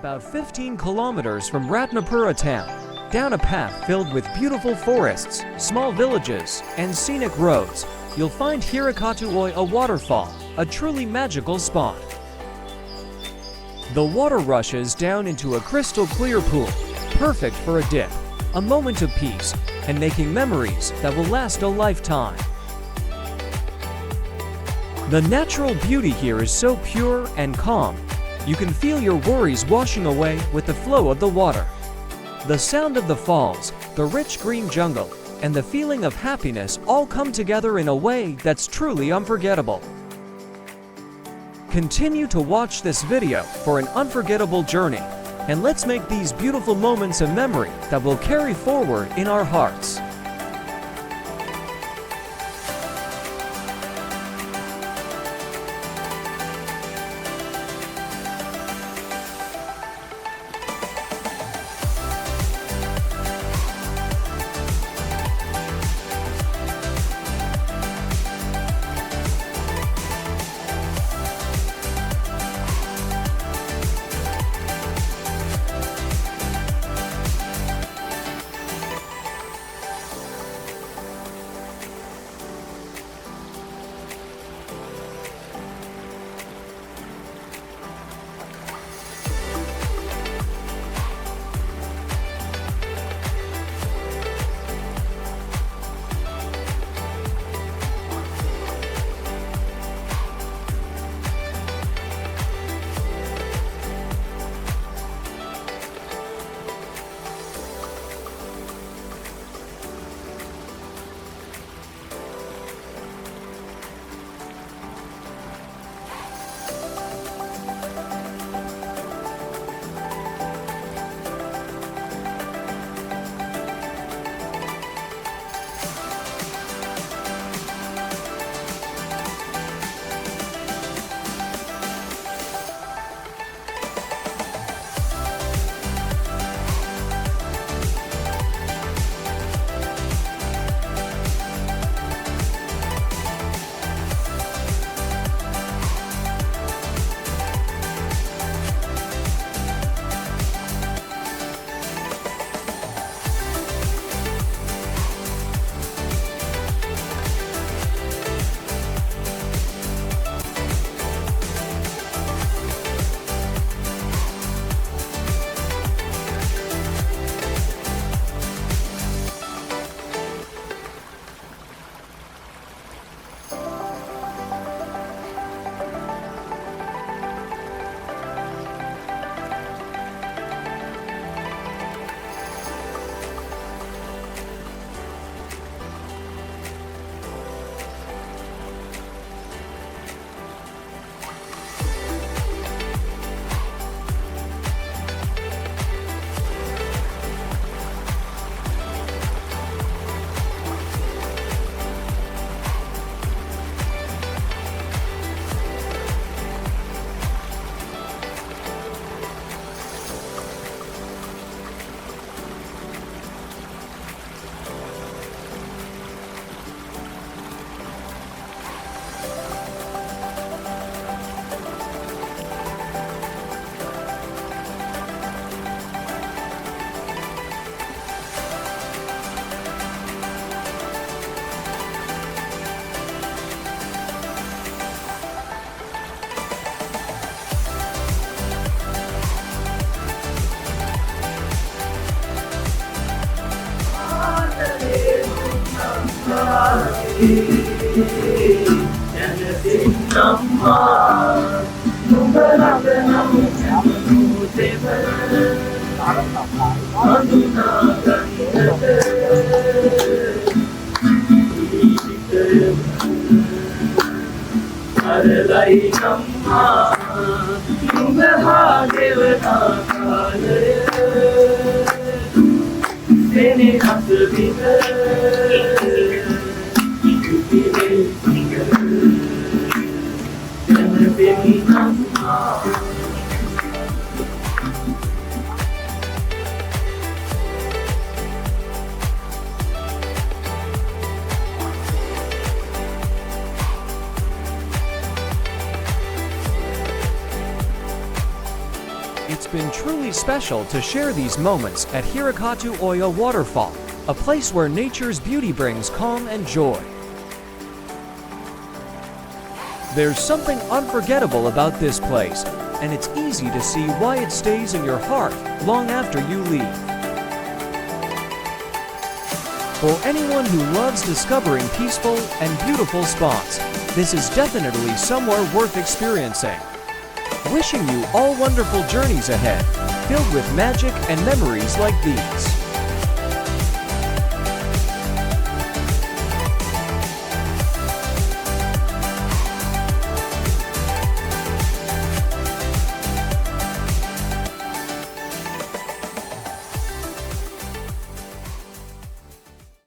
About 15 kilometers from Ratnapura town, down a path filled with beautiful forests, small villages, and scenic roads, you'll find Hirikatu Oya Waterfall, a truly magical spot. The water rushes down into a crystal clear pool, perfect for a dip, a moment of peace, and making memories that will last a lifetime. The natural beauty here is so pure and calm, you can feel your worries washing away with the flow of the water. The sound of the falls, the rich green jungle, and the feeling of happiness all come together in a way that's truly unforgettable. Continue to watch this video for an unforgettable journey, and let's make these beautiful moments a memory that will carry forward in our hearts. It's been truly special to share these moments at Hirikatu Oya Waterfall, a place where nature's beauty brings calm and joy. There's something unforgettable about this place, and it's easy to see why it stays in your heart long after you leave. For anyone who loves discovering peaceful and beautiful spots, this is definitely somewhere worth experiencing. Wishing you all wonderful journeys ahead, filled with magic and memories like these.